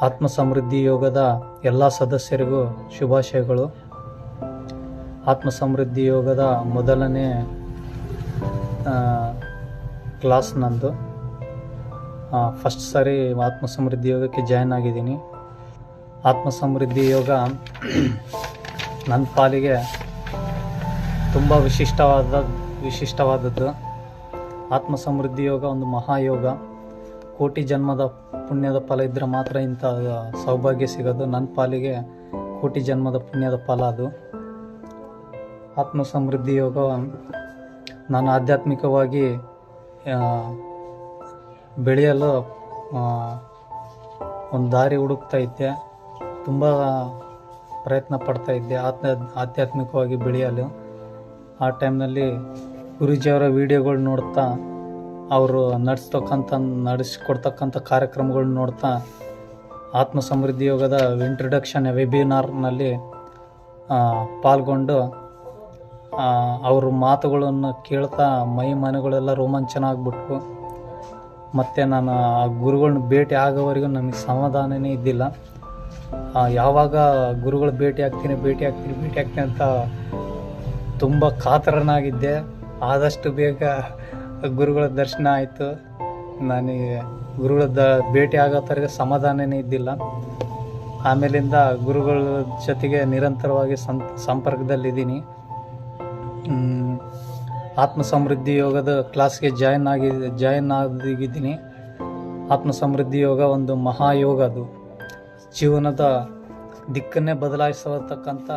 ಆತ್ಮ ಸಮೃದ್ಧಿ ಯೋಗದ ಎಲ್ಲ ಸದಸ್ಯರಿಗೂ ಶುಭಾಶಯಗಳು. ಆತ್ಮ ಸಮೃದ್ಧಿ ಯೋಗದ ಮೊದಲನೇ ಕ್ಲಾಸ್ ನಂದು. ಫಸ್ಟ್ ಸಾರಿ ಆತ್ಮ ಸಮೃದ್ಧಿ ಯೋಗಕ್ಕೆ ಜಾಯ್ನ್ ಆಗಿದ್ದೀನಿ. ಆತ್ಮ ಸಮೃದ್ಧಿ ಯೋಗ ನನ್ನ ಪಾಲಿಗೆ ತುಂಬ ವಿಶಿಷ್ಟವಾದದ್ದು. ಆತ್ಮ ಸಮೃದ್ಧಿ ಯೋಗ ಒಂದು ಮಹಾಯೋಗ. ಕೋಟಿ ಜನ್ಮದ ಪುಣ್ಯದ ಫಲ ಇದ್ದರೆ ಮಾತ್ರ ಇಂಥ ಸೌಭಾಗ್ಯ ಸಿಗೋದು. ನನ್ನ ಪಾಲಿಗೆ ಕೋಟಿ ಜನ್ಮದ ಪುಣ್ಯದ ಫಲ ಅದು. ಆತ್ಮ ಸಮೃದ್ಧಿ ಯೋಗ ನಾನು ಆಧ್ಯಾತ್ಮಿಕವಾಗಿ ಬೆಳೆಯಲು ಒಂದು ದಾರಿ ಹುಡುಕ್ತಾ ಇದ್ದೆ. ತುಂಬ ಪ್ರಯತ್ನ ಪಡ್ತಾ ಇದ್ದೆ ಆಧ್ಯಾತ್ಮಿಕವಾಗಿ ಬೆಳೆಯಲು. ಆ ಟೈಮ್ನಲ್ಲಿ ಗುರೂಜಿಯವರ ವಿಡಿಯೋಗಳು ನೋಡ್ತಾ, ಅವರು ನಡೆಸಿಕೊಡ್ತಕ್ಕಂಥ ಕಾರ್ಯಕ್ರಮಗಳನ್ನ ನೋಡ್ತಾ, ಆತ್ಮ ಸಮೃದ್ಧಿ ಯೋಗದ ಇಂಟ್ರಡಕ್ಷನ್ ವೆಬಿನಾರ್ನಲ್ಲಿ ಪಾಲ್ಗೊಂಡು ಅವ್ರ ಮಾತುಗಳನ್ನು ಕೇಳ್ತಾ ಮನೆಗಳೆಲ್ಲ ರೋಮಾಂಚನ ಆಗ್ಬಿಟ್ವು. ಮತ್ತು ನಾನು ಆ ಗುರುಗಳನ್ನ ಭೇಟಿ ಆಗೋವರೆಗೂ ನನಗೆ ಸಮಾಧಾನನೇ ಇದ್ದಿಲ್ಲ. ಯಾವಾಗ ಗುರುಗಳು ಭೇಟಿ ಆಗ್ತೀನಿ ಅಂತ ತುಂಬ ಕಾತರನಾಗಿದ್ದೆ. ಆದಷ್ಟು ಬೇಗ ಗುರುಗಳ ದರ್ಶನ ಆಯಿತು. ನನಗೆ ಗುರುಗಳ ಭೇಟಿ ಆಗೋ ಥರ ಸಮಾಧಾನನೇ ಇದ್ದಿಲ್ಲ. ಆಮೇಲಿಂದ ಗುರುಗಳ ಜೊತೆಗೆ ನಿರಂತರವಾಗಿ ಸಂಪರ್ಕದಲ್ಲಿದ್ದೀನಿ. ಆತ್ಮ ಸಮೃದ್ಧಿ ಯೋಗದ ಕ್ಲಾಸ್ಗೆ ಜಾಯಿನ್ ಆಗಿದ್ದೀನಿ. ಆತ್ಮ ಸಮೃದ್ಧಿ ಯೋಗ ಒಂದು ಮಹಾಯೋಗ. ಅದು ಜೀವನದ ದಿಕ್ಕನ್ನೇ ಬದಲಾಯಿಸತಕ್ಕಂಥ